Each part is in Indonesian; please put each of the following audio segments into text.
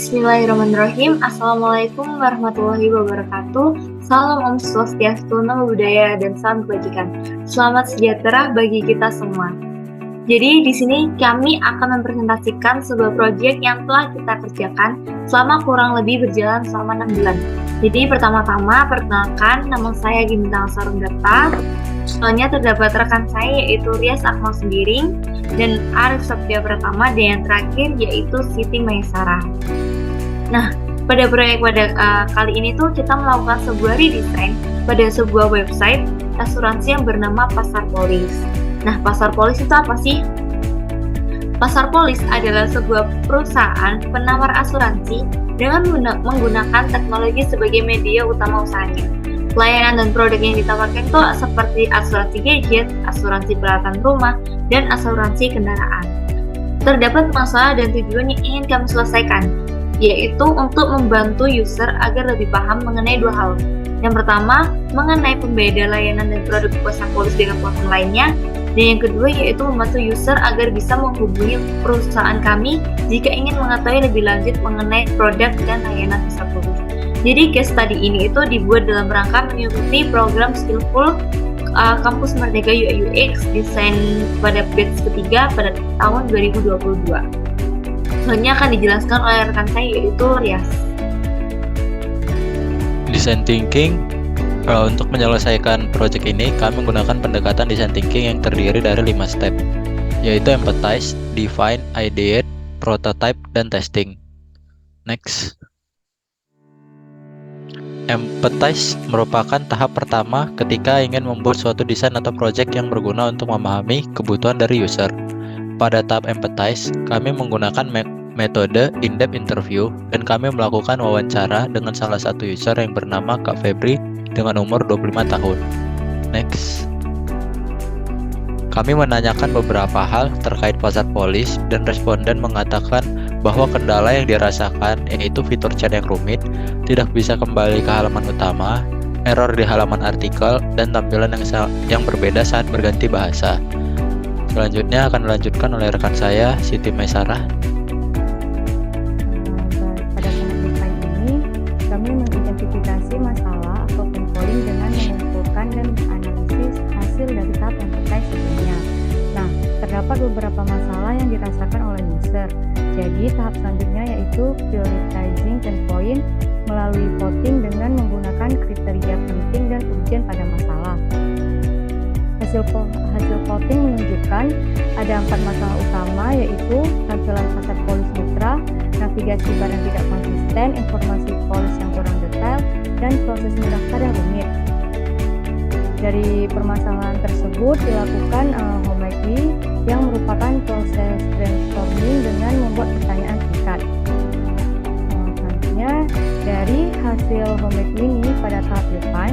Bismillahirrahmanirrahim. Assalamualaikum warahmatullahi wabarakatuh. Salam Om Swastiastu, Namo Buddhaya, dan salam kebajikan. Selamat sejahtera bagi kita semua. Jadi di sini kami akan mempresentasikan sebuah proyek yang telah kita kerjakan selama kurang lebih berjalan selama 6 bulan. Jadi pertama-tama perkenalkan, nama saya Gintang Sarundata. Soalnya terdapat rekan saya yaitu Rias Akmal Sembiring dan Arif Satya Pratama, dan yang terakhir yaitu Siti Maesara. Nah, pada proyek kali ini tuh kita melakukan sebuah redesign pada sebuah website asuransi yang bernama Pasar Polis. Nah, Pasar Polis itu apa sih? Pasar Polis adalah sebuah perusahaan penawar asuransi dengan menggunakan teknologi sebagai media utama usahanya. Pelayanan dan produk yang ditawarkan itu seperti asuransi gadget, asuransi peralatan rumah, dan asuransi kendaraan. Terdapat masalah dan tujuan yang ingin kami selesaikan, yaitu untuk membantu user agar lebih paham mengenai dua hal. Yang pertama, mengenai pembeda layanan dan produk Pasar Polis dengan platform lainnya, dan yang kedua yaitu membantu user agar bisa menghubungi perusahaan kami jika ingin mengetahui lebih lanjut mengenai produk dan layanan Pasar Polis. Jadi case study ini itu dibuat dalam rangka mengikuti program Skillful Kampus Merdeka UI UX desain pada batch ketiga pada tahun 2022. Selanjutnya akan dijelaskan oleh rekan saya yaitu Rias. Design thinking. Untuk menyelesaikan proyek ini, kami menggunakan pendekatan design thinking yang terdiri dari 5 step, yaitu empathize, define, ideate, prototype, dan testing. Next. Empathize merupakan tahap pertama ketika ingin membuat suatu desain atau proyek yang berguna untuk memahami kebutuhan dari user. Pada tahap empathize, kami menggunakan metode in-depth interview, dan kami melakukan wawancara dengan salah satu user yang bernama Kak Febri dengan umur 25 tahun. Next. Kami menanyakan beberapa hal terkait Pasar Polis, dan responden mengatakan bahwa kendala yang dirasakan yaitu fitur chat yang rumit, tidak bisa kembali ke halaman utama, error di halaman artikel, dan tampilan yang berbeda saat berganti bahasa. Selanjutnya akan dilanjutkan oleh rekan saya, Siti Maesara. Pada tahap desain ini, kami mengidentifikasi masalah atau pain point dengan mengumpulkan dan menganalisis hasil dari tahap empathize sebelumnya. Nah, terdapat beberapa masalah yang dirasakan oleh user. Jadi, tahap selanjutnya yaitu prioritizing pain point melalui voting dengan menggunakan kriteria penting dan urgent pada masalah. Hasil voting menunjukkan ada 4 masalah utama, yaitu tampilan Pasar Polis mitra, navigasi bar yang tidak konsisten, informasi polis yang kurang detail, dan proses mendaftar yang rumit. Dari permasalahan tersebut dilakukan homework yang merupakan proses brainstorming dengan membuat pertanyaan singkat. Selanjutnya, dari hasil homework ini pada tahap depan,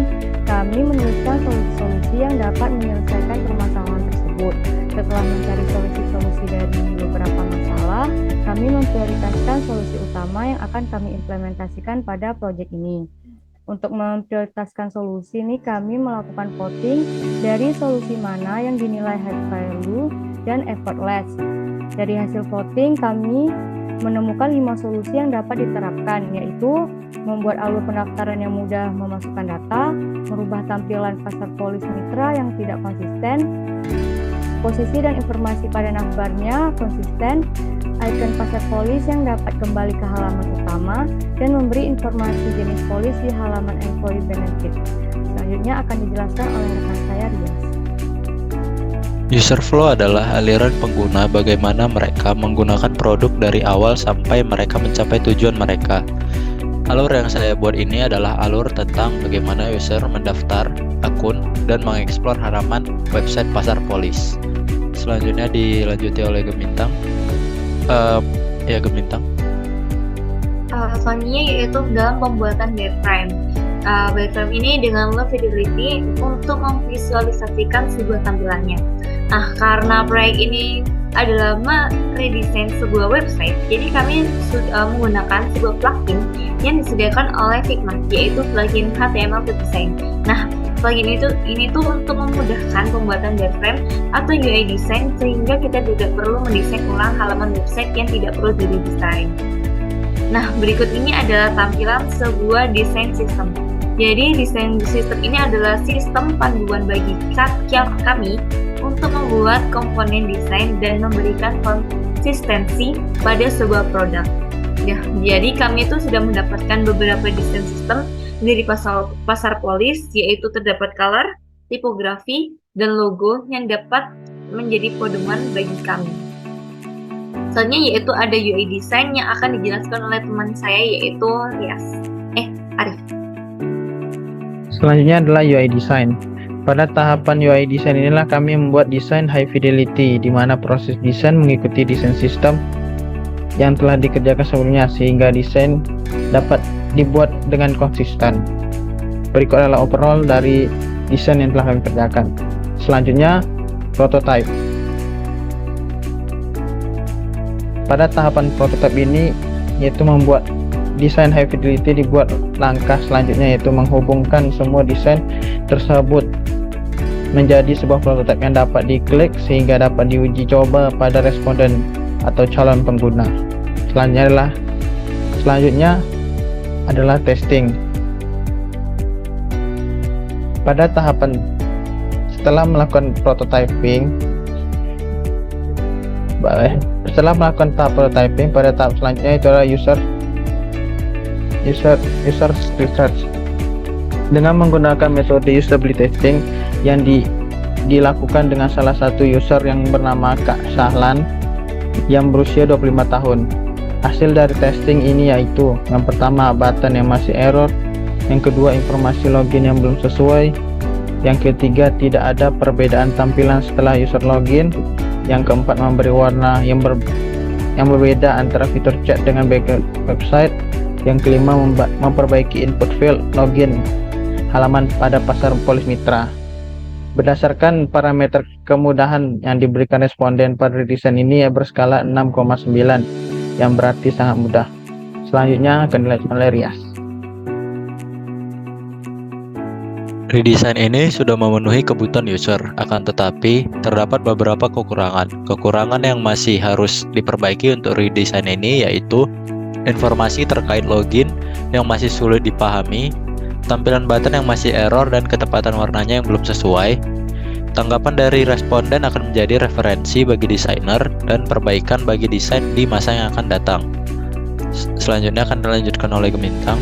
kami menuliskan solusi-solusi yang dapat menyelesaikan permasalahan tersebut. Setelah mencari solusi-solusi dari beberapa masalah, kami memprioritaskan solusi utama yang akan kami implementasikan pada proyek ini. Untuk memprioritaskan solusi ini, kami melakukan voting dari solusi mana yang dinilai high value dan effortless. Dari hasil voting, kami menemukan 5 solusi yang dapat diterapkan, yaitu membuat alur pendaftaran yang mudah memasukkan data, merubah tampilan Pasar Polis mitra yang tidak konsisten, posisi dan informasi pada navbarnya konsisten, icon Pasar Polis yang dapat kembali ke halaman utama, dan memberi informasi jenis polis di halaman employee benefit. Selanjutnya akan dijelaskan oleh rekan saya, Rias. User flow adalah aliran pengguna bagaimana mereka menggunakan produk dari awal sampai mereka mencapai tujuan mereka. Alur yang saya buat ini adalah alur tentang bagaimana user mendaftar akun dan mengeksplor halaman website Pasar Polis. Selanjutnya dilanjuti oleh Gemintang. Gemintang. Selanjutnya yaitu dalam pembuatan wireframe. Wireframe ini dengan low fidelity untuk memvisualisasikan sebuah tampilannya. Nah, karena proyek ini adalah meredesain sebuah website, jadi kami menggunakan sebuah plugin yang disediakan oleh Figma, yaitu plugin HTML to Design. Nah, plugin ini tuh untuk memudahkan pembuatan wireframe atau UI design, sehingga kita tidak perlu mendesain ulang halaman website yang tidak perlu diredesain. Nah, berikut ini adalah tampilan sebuah desain sistem. Jadi, desain sistem ini adalah sistem panduan bagi kami untuk membuat komponen desain dan memberikan konsistensi pada sebuah produk. Ya, jadi kami itu sudah mendapatkan beberapa desain sistem dari pasar polis, yaitu terdapat color, tipografi, dan logo yang dapat menjadi pedoman bagi kami. Selanjutnya yaitu ada UI design yang akan dijelaskan oleh teman saya yaitu Rias. Arif. Selanjutnya adalah UI design. Pada tahapan UI design inilah kami membuat desain high fidelity, di mana proses desain mengikuti desain sistem yang telah dikerjakan sebelumnya sehingga desain dapat dibuat dengan konsisten. Berikut adalah overall dari desain yang telah kami kerjakan. Selanjutnya prototype. Pada tahapan prototype ini yaitu membuat desain high fidelity, dibuat langkah selanjutnya yaitu menghubungkan semua desain tersebut menjadi sebuah prototipe yang dapat diklik sehingga dapat diuji coba pada responden atau calon pengguna. Selanjutnya adalah testing. Pada tahapan setelah melakukan prototyping, tahap prototyping, pada tahap selanjutnya itu adalah user research. Dengan menggunakan metode usability testing yang dilakukan dengan salah satu user yang bernama Kak Sahlan yang berusia 25 tahun. Hasil dari testing ini yaitu yang pertama button yang masih error, yang kedua informasi login yang belum sesuai, yang ketiga tidak ada perbedaan tampilan setelah user login, yang keempat memberi warna yang berbeda antara fitur chat dengan background website, yang kelima memperbaiki input field login halaman pada pasar polis mitra. Berdasarkan parameter kemudahan yang diberikan responden pada desain ini berskala 6,9 yang berarti sangat mudah. Selanjutnya akan dilanjutkan oleh Rias. Redesign ini sudah memenuhi kebutuhan user, akan tetapi terdapat beberapa kekurangan. Kekurangan yang masih harus diperbaiki untuk redesign ini yaitu informasi terkait login yang masih sulit dipahami, tampilan button yang masih error dan ketepatan warnanya yang belum sesuai. Tanggapan dari responden akan menjadi referensi bagi desainer dan perbaikan bagi desain di masa yang akan datang. Selanjutnya akan dilanjutkan oleh Gemintang.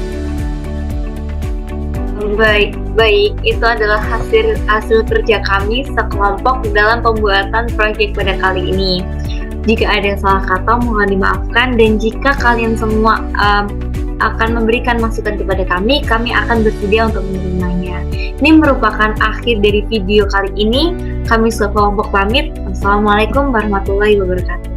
Baik, itu adalah hasil kerja kami sekelompok dalam pembuatan proyek pada kali ini. Jika ada salah kata mohon dimaafkan, dan jika kalian semua akan memberikan masukan kepada kami akan bersedia untuk menerimanya. Ini merupakan akhir dari video kali ini. Kami sekelompok pamit. Wassalamualaikum warahmatullahi wabarakatuh.